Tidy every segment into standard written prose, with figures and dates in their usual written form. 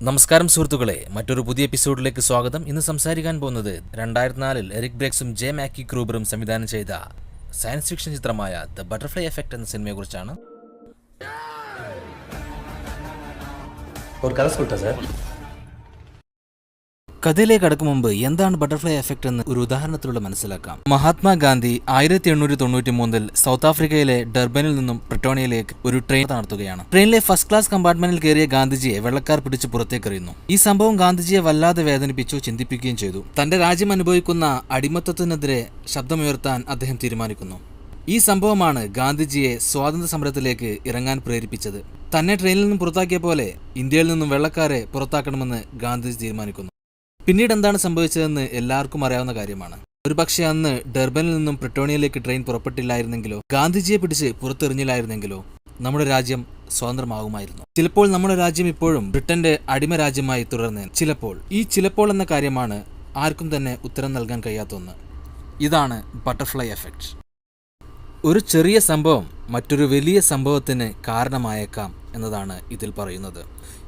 നമസ്കാരം സുഹൃത്തുക്കളെ, മറ്റൊരു പുതിയ എപ്പിസോഡിലേക്ക് സ്വാഗതം. ഇന്ന് സംസാരിക്കാൻ പോകുന്നത് 2004-ൽ എറിക് ബ്രേക്സും ജെ മാക്കി ക്രൂബറും സംവിധാനം ചെയ്ത സയൻസ് ഫിക്ഷൻ ചിത്രമായ ദ ബട്ടർഫ്ലൈ എഫക്റ്റ് എന്ന സിനിമയെക്കുറിച്ചാണ്. കഥയിലേക്ക് കടക്കും മുമ്പ് എന്താണ് ബട്ടർഫ്ലൈ എഫക്റ്റ് എന്ന് ഒരു ഉദാഹരണത്തിലൂടെ മനസ്സിലാക്കാം. മഹാത്മാഗാന്ധി 1893-ൽ സൗത്ത് ആഫ്രിക്കയിലെ ഡർബനിൽ നിന്നും പ്രിട്ടോണിയയിലേക്ക് ഒരു ട്രെയിൻ നടത്തുകയാണ്. ട്രെയിനിലെ ഫസ്റ്റ് ക്ലാസ് കമ്പാർട്ട്മെന്റിൽ കയറിയ ഗാന്ധിജിയെ വെള്ളക്കാർ പിടിച്ച് പുറത്തേക്കെറിയുന്നു. ഈ സംഭവം ഗാന്ധിജിയെ വല്ലാതെ വേദനിപ്പിച്ചു, ചിന്തിപ്പിക്കുകയും ചെയ്തു. തന്റെ രാജ്യം അനുഭവിക്കുന്ന അടിമത്തത്തിനെതിരെ ശബ്ദമുയർത്താൻ അദ്ദേഹം തീരുമാനിക്കുന്നു. ഈ സംഭവമാണ് ഗാന്ധിജിയെ സ്വാതന്ത്ര്യ സമരത്തിലേക്ക് ഇറങ്ങാൻ പ്രേരിപ്പിച്ചത്. തന്നെ ട്രെയിനിൽ നിന്നും പുറത്താക്കിയ പോലെ ഇന്ത്യയിൽ നിന്നും വെള്ളക്കാരെ പുറത്താക്കണമെന്ന് ഗാന്ധിജി തീരുമാനിക്കുന്നു. പിന്നീട് എന്താണ് സംഭവിച്ചതെന്ന് എല്ലാവർക്കും അറിയാവുന്ന കാര്യമാണ്. ഒരുപക്ഷെ അന്ന് ഡർബനിൽ നിന്നും പ്രിട്ടോണിയയിലേക്ക് ട്രെയിൻ പുറപ്പെട്ടില്ലായിരുന്നെങ്കിലോ, ഗാന്ധിജിയെ പിടിച്ച് പുറത്തെറിഞ്ഞില്ലായിരുന്നെങ്കിലോ നമ്മുടെ രാജ്യം സ്വതന്ത്രമാകുമായിരുന്നു. ചിലപ്പോൾ നമ്മുടെ രാജ്യം ഇപ്പോഴും ബ്രിട്ടന്റെ അടിമ രാജ്യമായി തുടർന്നേൻ. ചിലപ്പോൾ എന്ന കാര്യമാണ് ആർക്കും തന്നെ ഉത്തരം നൽകാൻ കഴിയാത്ത ഒന്ന്. ഇതാണ് ബട്ടർഫ്ലൈ എഫക്റ്റ്. ഒരു ചെറിയ സംഭവം മറ്റൊരു വലിയ സംഭവത്തിന് കാരണമായേക്കാം എന്നതാണ് ഇതിൽ പറയുന്നത്.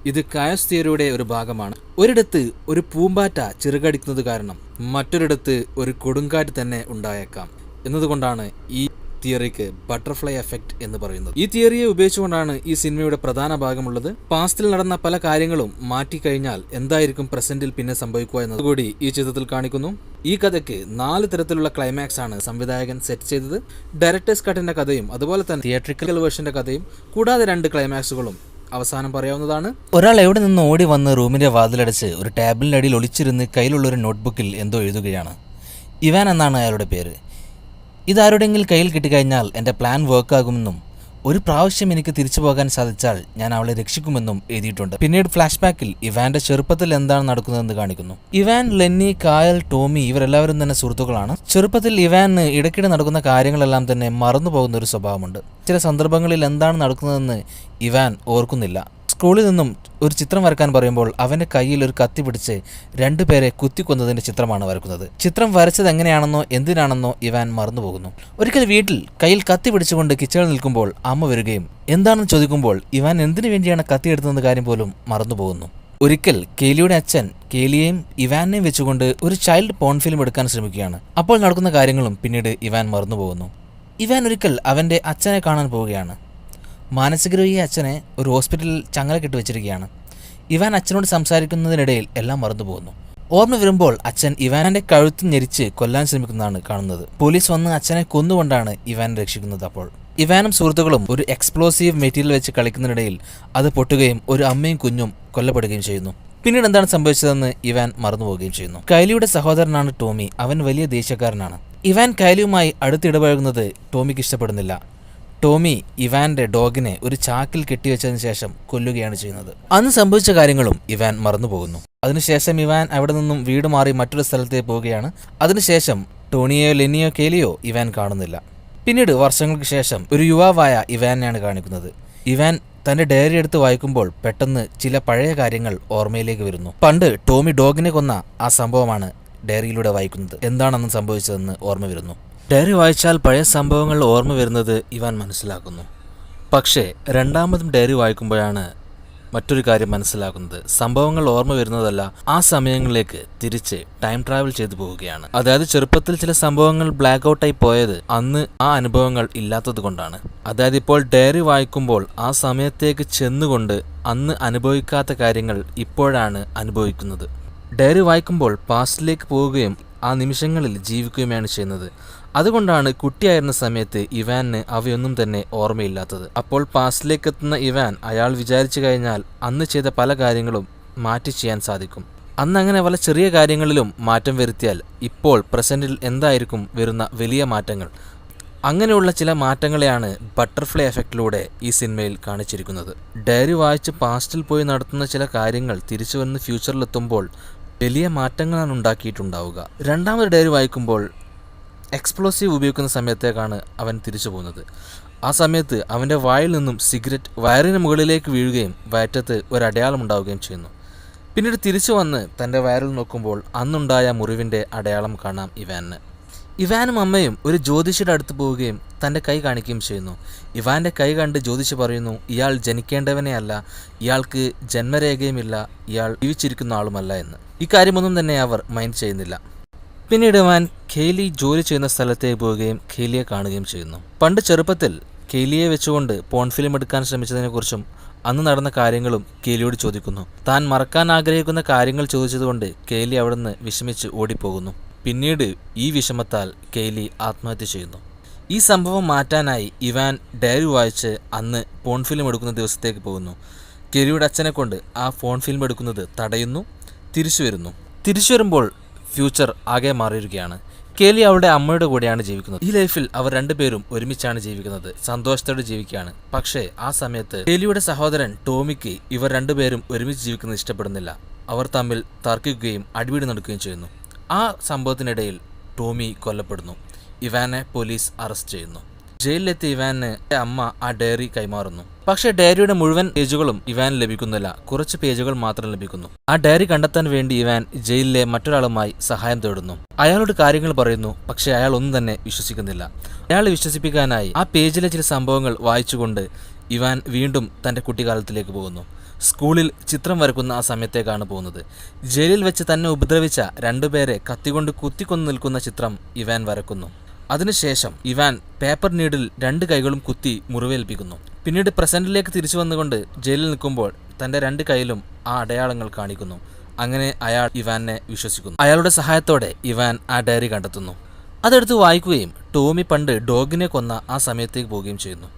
ഇത് കയോസ് തിയറിയുടെ ഒരു ഭാഗമാണ്. ഒരിടത്ത് ഒരു പൂമ്പാറ്റ ചിറകടിക്കുന്നത് കാരണം മറ്റൊരിടത്ത് ഒരു കൊടുങ്കാറ്റ് തന്നെ ഉണ്ടായേക്കാം എന്നതുകൊണ്ടാണ് ഈ തിയറിക്ക് ബട്ടർഫ്ലൈ എഫക്റ്റ് എന്ന് പറയുന്നത്. ഈ തിയറിയെ ഉപയോഗിച്ചുകൊണ്ടാണ് ഈ സിനിമയുടെ പ്രധാന ഭാഗമുള്ളത്. പാസ്റ്റിൽ നടന്ന പല കാര്യങ്ങളും മാറ്റിക്കഴിഞ്ഞാൽ എന്തായിരിക്കും പ്രസന്റിൽ പിന്നെ സംഭവിക്കുക എന്നതുകൂടി ഈ ചിത്രത്തിൽ കാണിക്കുന്നു. ഈ കഥയ്ക്ക് 4 തരത്തിലുള്ള ക്ലൈമാക്സ് ആണ് സംവിധായകൻ സെറ്റ് ചെയ്തത്. ഡയറക്ടേഴ്സ് കട്ടിന്റെ കഥയും അതുപോലെ തന്നെ തിയേറ്ററിക്കൽ വേർഷന്റെ കഥയും കൂടാതെ 2 ക്ലൈമാക്സുകളും അവസാനം പറയാവുന്നതാണ്. ഒരാൾ എവിടെ നിന്ന് ഓടി വന്ന് റൂമിന്റെ വാതിലടച്ച് ഒരു ടേബിളിനടിയിൽ ഒളിച്ചിരുന്ന് കയ്യിലുള്ള ഒരു നോട്ട്ബുക്കിൽ എന്തോ എഴുതുകയാണ്. ഇവാൻ എന്നാണ് അയാളുടെ പേര്. ഇതാരുടെങ്കിലും കയ്യിൽ കിട്ടിക്കഴിഞ്ഞാൽ എൻ്റെ പ്ലാൻ വർക്കാകുമെന്നും ഒരു പ്രാവശ്യം എനിക്ക് തിരിച്ചു പോകാൻ സാധിച്ചാൽ ഞാൻ അവളെ രക്ഷിക്കുമെന്നും എഴുതിയിട്ടുണ്ട്. പിന്നീട് ഫ്ലാഷ് ബാക്കിൽ ഇവാന്റെ ചെറുപ്പത്തിൽ എന്താണ് നടക്കുന്നതെന്ന് കാണിക്കുന്നു. ഇവാൻ, ലെന്നി, കായൽ, ടോമി ഇവരെല്ലാവരും തന്നെ സുഹൃത്തുക്കളാണ്. ചെറുപ്പത്തിൽ ഇവാന് ഇടയ്ക്കിടെ നടക്കുന്ന കാര്യങ്ങളെല്ലാം തന്നെ മറന്നു പോകുന്ന ഒരു സ്വഭാവമുണ്ട്. ചില സന്ദർഭങ്ങളിൽ എന്താണ് നടക്കുന്നതെന്ന് ഇവാൻ ഓർക്കുന്നില്ല. സ്കൂളിൽ നിന്നും ഒരു ചിത്രം വരക്കാൻ പറയുമ്പോൾ അവന്റെ കയ്യിൽ ഒരു കത്തി പിടിച്ച് 2 പേരെ കുത്തിക്കൊന്നതിന്റെ ചിത്രമാണ് വരക്കുന്നത്. ചിത്രം വരച്ചത് എങ്ങനെയാണെന്നോ എന്തിനാണെന്നോ ഇവാൻ മറന്നുപോകുന്നു. ഒരിക്കൽ വീട്ടിൽ കയ്യിൽ കത്തി പിടിച്ചുകൊണ്ട് കിച്ചണിൽ നിൽക്കുമ്പോൾ അമ്മ വരികയും എന്താണെന്ന് ചോദിക്കുമ്പോൾ ഇവാൻ എന്തിനു വേണ്ടിയാണ് കത്തി എടുത്തതെന്ന കാര്യം പോലും മറന്നുപോകുന്നു. ഒരിക്കൽ കേലിയുടെ അച്ഛൻ കേലിയെയും ഇവാനെയും വെച്ചുകൊണ്ട് ഒരു ചൈൽഡ് പോൺ ഫിലിം എടുക്കാൻ ശ്രമിക്കുകയാണ്. അപ്പോൾ നടക്കുന്ന കാര്യങ്ങളും പിന്നീട് ഇവാൻ മറന്നുപോകുന്നു. ഇവാൻ ഒരിക്കൽ അവന്റെ അച്ഛനെ കാണാൻ പോവുകയാണ്. മാനസികരോഗിയെ അച്ഛനെ ഒരു ഹോസ്പിറ്റലിൽ ചങ്ങല കെട്ടിവെച്ചിരിക്കുകയാണ്. ഇവാൻ അച്ഛനോട് സംസാരിക്കുന്നതിനിടയിൽ എല്ലാം മറന്നുപോകുന്നു. ഓർമ്മ വരുമ്പോൾ അച്ഛൻ ഇവാന്റെ കഴുത്ത് ഞെരിച്ച് കൊല്ലാൻ ശ്രമിക്കുന്നതാണ് കാണുന്നത്. പോലീസ് വന്ന് അച്ഛനെ കൊന്നുകൊണ്ടാണ് ഇവാൻ രക്ഷിക്കുന്നത്. അപ്പോൾ ഇവാനും സുഹൃത്തുക്കളും ഒരു എക്സ്പ്ലോസീവ് മെറ്റീരിയൽ വെച്ച് കളിക്കുന്നതിനിടയിൽ അത് പൊട്ടുകയും ഒരു അമ്മയും കുഞ്ഞും കൊല്ലപ്പെടുകയും ചെയ്യുന്നു. പിന്നീട് എന്താണ് സംഭവിച്ചതെന്ന് ഇവാൻ മറന്നുപോവുകയും ചെയ്യുന്നു. കൈലിയുടെ സഹോദരനാണ് ടോമി. അവൻ വലിയ ദേഷ്യക്കാരനാണ്. ഇവാൻ കൈലിയുമായി അടുത്തിടപഴകുന്നത് ടോമിക്ക് ഇഷ്ടപ്പെടുന്നില്ല. ടോമി ഇവാന്റെ ഡോഗിനെ ഒരു ചാക്കിൽ കെട്ടിവെച്ചതിന് ശേഷം കൊല്ലുകയാണ് ചെയ്യുന്നത്. അന്ന് സംഭവിച്ച കാര്യങ്ങളും ഇവാൻ മറന്നുപോകുന്നു. അതിനുശേഷം ഇവാൻ അവിടെ നിന്നും വീട് മാറി മറ്റൊരു സ്ഥലത്തേക്ക് പോവുകയാണ്. അതിനുശേഷം ടോണിയെയോ ലെന്നിയോ കേലിയോ ഇവാൻ കാണുന്നില്ല. പിന്നീട് വർഷങ്ങൾക്ക് ശേഷം ഒരു യുവാവായ ഇവാനെയാണ് കാണിക്കുന്നത്. ഇവാൻ തന്റെ ഡയറി എടുത്ത് വായിക്കുമ്പോൾ പെട്ടെന്ന് ചില പഴയ കാര്യങ്ങൾ ഓർമ്മയിലേക്ക് വരുന്നു. പണ്ട് ടോമി ഡോഗിനെ കൊന്ന ആ സംഭവമാണ് ഡയറിയിലൂടെ വായിക്കുന്നത്. എന്താണെന്ന് സംഭവിച്ചതെന്ന് ഓർമ്മ വരുന്നു. ഡയറി വായിച്ചാൽ പഴയ സംഭവങ്ങൾ ഓർമ്മ വരുന്നത് ഇവാൻ മനസ്സിലാക്കുന്നു. പക്ഷേ രണ്ടാമതും ഡയറി വായിക്കുമ്പോഴാണ് മറ്റൊരു കാര്യം മനസ്സിലാക്കുന്നത്. സംഭവങ്ങൾ ഓർമ്മ വരുന്നതല്ല, ആ സമയങ്ങളിലേക്ക് തിരിച്ച് ടൈം ട്രാവൽ ചെയ്തു പോവുകയാണ്. അതായത് ചെറുപ്പത്തിൽ ചില സംഭവങ്ങൾ ബ്ലാക്ക് ഔട്ടായി പോയത് അന്ന് ആ അനുഭവങ്ങൾ ഇല്ലാത്തത് കൊണ്ടാണ്. അതായത് ഇപ്പോൾ ഡയറി വായിക്കുമ്പോൾ ആ സമയത്തേക്ക് ചെന്നുകൊണ്ട് അന്ന് അനുഭവിക്കാത്ത കാര്യങ്ങൾ ഇപ്പോഴാണ് അനുഭവിക്കുന്നത്. ഡയറി വായിക്കുമ്പോൾ പാസ്റ്റിലേക്ക് പോവുകയും ആ നിമിഷങ്ങളിൽ ജീവിക്കുകയുമാണ് ചെയ്യുന്നത്. അതുകൊണ്ടാണ് കുട്ടിയായിരുന്ന സമയത്ത് ഇവാന് അവയൊന്നും തന്നെ ഓർമ്മയില്ലാത്തത്. അപ്പോൾ പാസ്റ്റിലേക്ക് എത്തുന്ന ഇവാൻ അയാൾ വിചാരിച്ചു കഴിഞ്ഞാൽ അന്ന് ചെയ്ത പല കാര്യങ്ങളും മാറ്റി ചെയ്യാൻ സാധിക്കും. അന്ന് അങ്ങനെ പല ചെറിയ കാര്യങ്ങളിലും മാറ്റം വരുത്തിയാൽ ഇപ്പോൾ പ്രസന്റിൽ എന്തായിരിക്കും വരുന്ന വലിയ മാറ്റങ്ങൾ. അങ്ങനെയുള്ള ചില മാറ്റങ്ങളെയാണ് ബട്ടർഫ്ലൈ എഫക്റ്റിലൂടെ ഈ സിനിമയിൽ കാണിച്ചിരിക്കുന്നത്. ഡയറി വായിച്ച് പാസ്റ്റിൽ പോയി നടത്തുന്ന ചില കാര്യങ്ങൾ തിരിച്ചു വന്ന് ഫ്യൂച്ചറിലെത്തുമ്പോൾ വലിയ മാറ്റങ്ങളാണ് ഉണ്ടാക്കിയിട്ടുണ്ടാവുക. രണ്ടാമത് ഡയറി വായിക്കുമ്പോൾ എക്സ്പ്ലോസീവ് ഉപയോഗിക്കുന്ന സമയത്തേക്കാണ് അവൻ തിരിച്ചു പോകുന്നത്. ആ സമയത്ത് അവൻ്റെ വായിൽ നിന്നും സിഗരറ്റ് വയറിന് മുകളിലേക്ക് വീഴുകയും വയറ്റത്ത് ഒരു അടയാളം ഉണ്ടാവുകയും ചെയ്യുന്നു. പിന്നീട് തിരിച്ചു വന്ന് തൻ്റെ വയറിൽ നോക്കുമ്പോൾ അന്നുണ്ടായ മുറിവിൻ്റെ അടയാളം കാണാം ഇവാന്. ഇവാനും അമ്മയും ഒരു ജ്യോതിഷിയുടെ അടുത്ത് പോവുകയും തൻ്റെ കൈ കാണിക്കുകയും ചെയ്യുന്നു. ഇവാൻ്റെ കൈ കണ്ട് ജ്യോതിഷി പറയുന്നു, ഇയാൾ ജനിക്കേണ്ടവനെ അല്ല, ഇയാൾക്ക് ജന്മരേഖയുമില്ല, ഇയാൾ ജീവിച്ചിരിക്കുന്ന ആളുമല്ല എന്ന്. ഇക്കാര്യമൊന്നും തന്നെ അവർ മൈൻഡ് ചെയ്യുന്നില്ല. പിന്നീട് ഇവാൻ കെയ്ലി ജോലി ചെയ്യുന്ന സ്ഥലത്തേക്ക് പോവുകയും കെയ്ലിയെ കാണുകയും ചെയ്യുന്നു. പണ്ട് ചെറുപ്പത്തിൽ കെയ്ലിയെ വെച്ചുകൊണ്ട് പോൺ ഫിലിം എടുക്കാൻ ശ്രമിച്ചതിനെക്കുറിച്ചും അന്ന് നടന്ന കാര്യങ്ങളും കെയ്ലിയോട് ചോദിക്കുന്നു. താൻ മറക്കാൻ ആഗ്രഹിക്കുന്ന കാര്യങ്ങൾ ചോദിച്ചതുകൊണ്ട് കെയ്ലി അവിടുന്ന് വിഷമിച്ച് ഓടിപ്പോകുന്നു. പിന്നീട് ഈ വിഷമത്താൽ കെയ്ലി ആത്മഹത്യ ചെയ്യുന്നു. ഈ സംഭവം മാറ്റാനായി ഇവാൻ ഡയറി വായിച്ച് അന്ന് പോൺ ഫിലിം എടുക്കുന്ന ദിവസത്തേക്ക് പോകുന്നു. കെയ്ലിയുടെ അച്ഛനെ കൊണ്ട് ആ ഫോൺ ഫിലിം എടുക്കുന്നത് തടയുന്നു. തിരിച്ചു വരുമ്പോൾ ഫ്യൂച്ചർ ആകെ മാറിയിരിക്കുകയാണ്. കെയ്ലി അവളുടെ അമ്മയുടെ കൂടെയാണ് ജീവിക്കുന്നത്. ഈ ലൈഫിൽ അവർ രണ്ടുപേരും ഒരുമിച്ചാണ് ജീവിക്കുന്നത്, സന്തോഷത്തോടെ ജീവിക്കുകയാണ്. പക്ഷേ ആ സമയത്ത് കെയ്ലിയുടെ സഹോദരൻ ടോമിക്ക് ഇവർ രണ്ടുപേരും ഒരുമിച്ച് ജീവിക്കുന്നത് ഇഷ്ടപ്പെടുന്നില്ല. അവർ തമ്മിൽ തർക്കിക്കുകയും അടിപിടി നടക്കുകയും ചെയ്യുന്നു. ആ സംഭവത്തിനിടയിൽ ടോമി കൊല്ലപ്പെടുന്നു. ഇവാനെ പോലീസ് അറസ്റ്റ് ചെയ്യുന്നു. ജയിലിലെത്തിയ ഇവാന് അമ്മ ആ ഡയറി കൈമാറുന്നു. പക്ഷേ ഡയറിയുടെ മുഴുവൻ പേജുകളും ഇവാൻ ലഭിക്കുന്നില്ല, കുറച്ച് പേജുകൾ മാത്രം ലഭിക്കുന്നു. ആ ഡയറി കണ്ടെത്താൻ വേണ്ടി ഇവാൻ ജയിലിലെ മറ്റൊരാളുമായി സഹായം തേടുന്നു. അയാളോട് കാര്യങ്ങൾ പറയുന്നു. പക്ഷേ അയാൾ ഒന്നും തന്നെ വിശ്വസിക്കുന്നില്ല. അയാളെ വിശ്വസിപ്പിക്കാനായി ആ പേജിലെ ചില സംഭവങ്ങൾ വായിച്ചുകൊണ്ട് ഇവാൻ വീണ്ടും തൻ്റെ കുട്ടിക്കാലത്തിലേക്ക് പോകുന്നു. സ്കൂളിൽ ചിത്രം വരക്കുന്ന ആ സമയത്തേക്കാണ് പോകുന്നത്. ജയിലിൽ വെച്ച് തന്നെ ഉപദ്രവിച്ച രണ്ടുപേരെ കത്തികൊണ്ട് കുത്തിക്കൊന്നു നിൽക്കുന്ന ചിത്രം ഇവാൻ വരക്കുന്നു. അതിനുശേഷം ഇവാൻ പേപ്പർ നീഡിൽ 2 കൈകളും കുത്തി മുറിവേൽപ്പിക്കുന്നു. പിന്നീട് പ്രസന്റിലേക്ക് തിരിച്ചു വന്നുകൊണ്ട് ജയിലിൽ നിൽക്കുമ്പോൾ തൻ്റെ 2 കൈയിലും ആ അടയാളങ്ങൾ കാണിക്കുന്നു. അങ്ങനെ അയാൾ ഇവാനെ വിശ്വസിക്കുന്നു. അയാളുടെ സഹായത്തോടെ ഇവാൻ ആ ഡയറി കണ്ടെത്തുന്നു. അതെടുത്ത് വായിക്കുകയും ടോമി പണ്ട് ഡോഗിനെ കൊന്ന ആ സമയത്തേക്ക് പോവുകയും ചെയ്യുന്നു.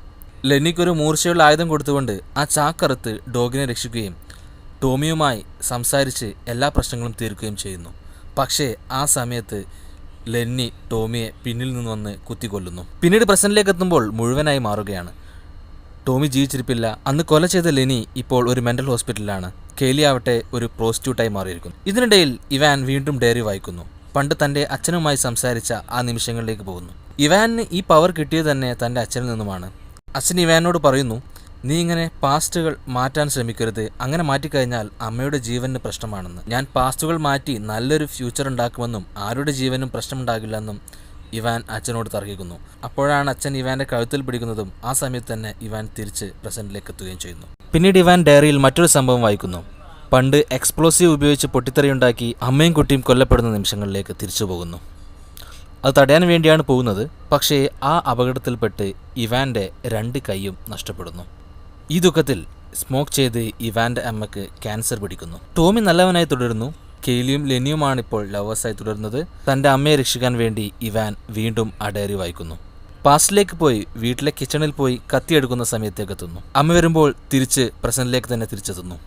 ലെന്നിക്കൊരു മൂർച്ചയുള്ള ആയുധം കൊടുത്തുകൊണ്ട് ആ ചാക്കറുത്ത് ഡോഗിനെ രക്ഷിക്കുകയും ടോമിയുമായി സംസാരിച്ച് എല്ലാ പ്രശ്നങ്ങളും തീർക്കുകയും ചെയ്യുന്നു. പക്ഷേ ആ സമയത്ത് ലെന്നി ടോമിയെ പിന്നിൽ നിന്ന് വന്ന് കുത്തിക്കൊല്ലുന്നു. പിന്നീട് പ്രസന്റിലേക്ക് എത്തുമ്പോൾ മുഴുവനായി മാറുകയാണ്. ടോമി ജീവിച്ചിരിപ്പില്ല. അന്ന് കൊല ചെയ്ത ലെനി ഇപ്പോൾ ഒരു മെന്റൽ ഹോസ്പിറ്റലിലാണ്. കെയ്ലി ആവട്ടെ ഒരു പ്രോസ്റ്റിറ്റ്യൂട്ടായി മാറിയിരിക്കുന്നു. ഇതിനിടയിൽ ഇവാൻ വീണ്ടും ഡയറി വായിക്കുന്നു. പണ്ട് തൻ്റെ അച്ഛനുമായി സംസാരിച്ച ആ നിമിഷങ്ങളിലേക്ക് പോകുന്നു. ഇവാന് ഈ പവർ കിട്ടിയത് തന്നെ തൻ്റെ അച്ഛനിൽ നിന്നുമാണ്. അച്ഛൻ ഇവാനോട് പറയുന്നു, നീ ഇങ്ങനെ പാസ്റ്റുകൾ മാറ്റാൻ ശ്രമിക്കരുത്, അങ്ങനെ മാറ്റിക്കഴിഞ്ഞാൽ അമ്മയുടെ ജീവന് പ്രശ്നമാണെന്ന്. ഞാൻ പാസ്റ്റുകൾ മാറ്റി നല്ലൊരു ഫ്യൂച്ചർ ഉണ്ടാക്കുമെന്നും ആരുടെ ജീവനും പ്രശ്നമുണ്ടാകില്ലെന്നും ഇവാൻ അച്ഛനോട് തർക്കിക്കുന്നു. അപ്പോഴാണ് അച്ഛൻ ഇവാന്റെ കഴുത്തിൽ പിടിക്കുന്നതും ആ സമയത്ത് തന്നെ ഇവാൻ തിരിച്ച് പ്രസന്റിലേക്ക് എത്തുകയും ചെയ്യുന്നു. പിന്നീട് ഇവാൻ ഡയറിയിൽ മറ്റൊരു സംഭവം വായിക്കുന്നു. പണ്ട് എക്സ്പ്ലോസീവ് ഉപയോഗിച്ച് പൊട്ടിത്തെറിയുണ്ടാക്കി അമ്മയും കുട്ടിയും കൊല്ലപ്പെടുന്ന നിമിഷങ്ങളിലേക്ക് തിരിച്ചു പോകുന്നു. അത് തടയാൻ വേണ്ടിയാണ് പോകുന്നത്. പക്ഷേ ആ അപകടത്തിൽപ്പെട്ട് ഇവാന്റെ 2 കൈയും നഷ്ടപ്പെടുന്നു. ഈ ദുഃഖത്തിൽ സ്മോക്ക് ചെയ്ത് ഇവാന്റെ അമ്മയ്ക്ക് ക്യാൻസർ പിടിക്കുന്നു. ടോമി നല്ലവനായി തുടരുന്നു. കെയ്ലിയും ലെനിയുമാണിപ്പോൾ ലവേഴ്സായി തുടരുന്നത്. തൻ്റെ അമ്മയെ രക്ഷിക്കാൻ വേണ്ടി ഇവാൻ വീണ്ടും ആ ഡയറി വായിക്കുന്നു. പാസ്റ്റിലേക്ക് പോയി വീട്ടിലെ കിച്ചണിൽ പോയി കത്തിയെടുക്കുന്ന സമയത്തേക്ക് എത്തുന്നു. അമ്മ വരുമ്പോൾ തിരിച്ച് പ്രസന്റിലേക്ക് തന്നെ തിരിച്ചെത്തുന്നു.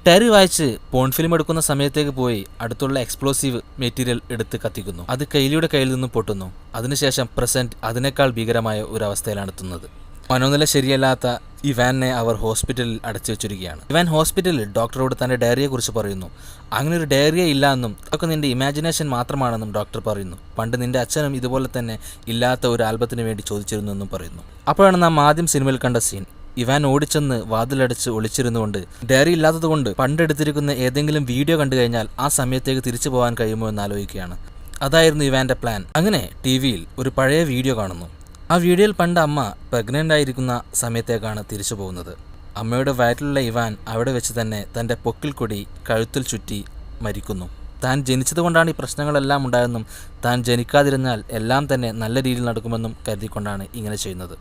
ഡയറി വായിച്ച് പോൺ ഫിലിം എടുക്കുന്ന സമയത്തേക്ക് പോയി അടുത്തുള്ള എക്സ്പ്ലോസീവ് മെറ്റീരിയൽ എടുത്ത് കത്തിക്കുന്നു. അത് കെയ്ലിയുടെ കയ്യിൽ നിന്നും പൊട്ടുന്നു. അതിനുശേഷം പ്രസന്റ് അതിനേക്കാൾ ഭീകരമായ ഒരു അവസ്ഥയിലാണ് എത്തുന്നത്. മനോനില ശരിയല്ലാത്ത ഇവാനെ അവർ ഹോസ്പിറ്റലിൽ അടച്ചു വെച്ചിരിക്കുകയാണ്. ഇവാൻ ഹോസ്പിറ്റലിൽ ഡോക്ടറോട് തൻ്റെ ഡയറിയെക്കുറിച്ച് പറയുന്നു. അങ്ങനെ ഒരു ഡയറിയെ ഇല്ല എന്നും അതൊക്കെ നിന്റെ ഇമാജിനേഷൻ മാത്രമാണെന്നും ഡോക്ടർ പറയുന്നു. പണ്ട് നിന്റെ അച്ഛനും ഇതുപോലെ തന്നെ ഇല്ലാത്ത ഒരു ആൽബത്തിന് വേണ്ടി ചോദിച്ചിരുന്നു എന്നും പറയുന്നു. അപ്പോഴാണ് നാം ആദ്യം സിനിമയിൽ കണ്ട സീൻ. ഇവാൻ ഓടിച്ചെന്ന് വാതിലടച്ച് ഒളിച്ചിരുന്നുകൊണ്ട് ഡയറി ഇല്ലാത്തതുകൊണ്ട് പണ്ടെടുത്തിരിക്കുന്ന ഏതെങ്കിലും വീഡിയോ കണ്ടു കഴിഞ്ഞാൽ ആ സമയത്തേക്ക് തിരിച്ചു പോകാൻ കഴിയുമോ എന്ന് ആലോചിക്കുകയാണ്. അതായിരുന്നു ഇവാന്റെ പ്ലാൻ. അങ്ങനെ ടി-വിയിൽ ഒരു പഴയ വീഡിയോ കാണുന്നു. ആ വീഡിയോയിൽ പണ്ട് അമ്മ പ്രഗ്നൻ്റ് ആയിരിക്കുന്ന സമയത്തേക്കാണ് തിരിച്ചു പോകുന്നത്. അമ്മയുടെ വയറ്റിലുള്ള ഇവാൻ അവിടെ വെച്ച് തന്നെ തൻ്റെ പൊക്കിൽ കൊടി കഴുത്തിൽ ചുറ്റി മരിക്കുന്നു. താൻ ജനിച്ചതുകൊണ്ടാണ് ഈ പ്രശ്നങ്ങളെല്ലാം ഉണ്ടായെന്നും താൻ ജനിക്കാതിരുന്നാൽ എല്ലാം തന്നെ നല്ല രീതിയിൽ നടക്കുമെന്നും കരുതിക്കൊണ്ടാണ് ഇങ്ങനെ ചെയ്യുന്നത്.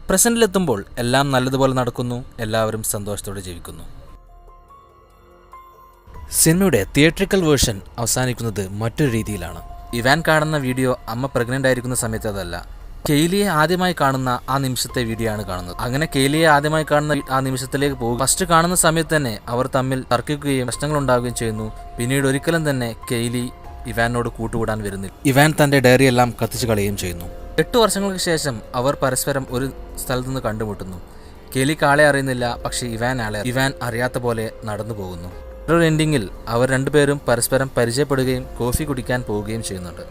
പ്രസന്റിലെത്തുമ്പോൾ എല്ലാം നല്ലതുപോലെ നടക്കുന്നു. എല്ലാവരും സന്തോഷത്തോടെ ജീവിക്കുന്നു. സിനിമയുടെ തിയേറ്ററിക്കൽ വേർഷൻ അവസാനിക്കുന്നത് മറ്റൊരു രീതിയിലാണ്. ഇവാൻ കാണുന്ന വീഡിയോ അമ്മ പ്രഗ്നൻ്റ് ആയിരിക്കുന്ന സമയത്ത് അതല്ല, കെയ്ലിയെ ആദ്യമായി കാണുന്ന ആ നിമിഷത്തെ വീഡിയോ ആണ് കാണുന്നത്. അങ്ങനെ കെയ്ലിയെ ആദ്യമായി കാണുന്ന ആ നിമിഷത്തിലേക്ക് പോകും. ഫസ്റ്റ് കാണുന്ന സമയത്ത് തന്നെ അവർ തമ്മിൽ തർക്കിക്കുകയും പ്രശ്നങ്ങൾ ഉണ്ടാവുകയും ചെയ്യുന്നു. പിന്നീട് ഒരിക്കലും തന്നെ കെയ്ലി ഇവാനോട് കൂട്ടുകൂടാൻ വരുന്നില്ല. ഇവാൻ തൻ്റെ ഡയറി എല്ലാം കത്തിച്ചു കളയുകയും ചെയ്യുന്നു. 8 വർഷങ്ങൾക്ക് ശേഷം അവർ പരസ്പരം ഒരു സ്ഥലത്തു നിന്ന് കണ്ടുമുട്ടുന്നു. കെയ്ലിക്ക് ആളെ അറിയുന്നില്ല, പക്ഷേ ഇവാൻ അറിയാത്ത പോലെ നടന്നു പോകുന്നു. ഒരു എൻഡിങ്ങിൽ അവർ രണ്ടുപേരും പരസ്പരം പരിചയപ്പെടുകയും കോഫി കുടിക്കാൻ പോവുകയും ചെയ്യുന്നുണ്ട്.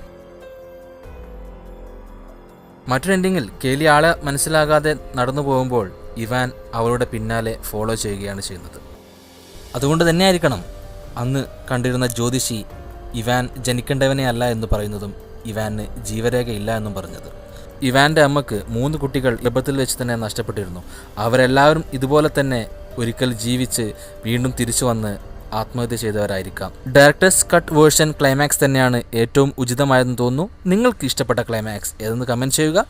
മറ്റൊരു എൻഡിങ്ങിൽ കെയ്ലി ആളെ മനസ്സിലാകാതെ നടന്നു പോകുമ്പോൾ ഇവാൻ അവളുടെ പിന്നാലെ ഫോളോ ചെയ്യുകയാണ് ചെയ്യുന്നത്. അതുകൊണ്ട് തന്നെയായിരിക്കണം അന്ന് കണ്ടിരുന്ന ജ്യോതിഷി ഇവാൻ ജനിക്കേണ്ടവനെ അല്ല എന്ന് പറയുന്നതും ഇവാന് ജീവരേഖയില്ല എന്നും പറഞ്ഞത്. ഇവാൻ്റെ അമ്മക്ക് 3 കുട്ടികൾ ഗർഭത്തിൽ വെച്ച് തന്നെ നഷ്ടപ്പെട്ടിരുന്നു. അവരെല്ലാവരും ഇതുപോലെ തന്നെ ഒരിക്കൽ ജീവിച്ച് വീണ്ടും തിരിച്ചു വന്ന് ആത്മഹത്യ ചെയ്തവരായിരിക്കാം. ഡയറക്ടേഴ്സ് കട്ട് വേർഷൻ ക്ലൈമാക്സ് തന്നെയാണ് ഏറ്റവും ഉചിതമായതെന്ന് തോന്നുന്നു. നിങ്ങൾക്ക് ഇഷ്ടപ്പെട്ട ക്ലൈമാക്സ് ഏതെന്ന് കമൻറ്റ് ചെയ്യുക.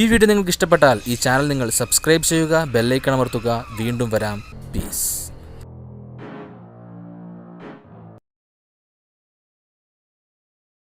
ഈ വീഡിയോ നിങ്ങൾക്ക് ഇഷ്ടപ്പെട്ടാൽ ഈ ചാനൽ നിങ്ങൾ സബ്സ്ക്രൈബ് ചെയ്യുക, ബെല്ലൈക്കൺ അമർത്തുക. വീണ്ടും വരാം. പീസ്.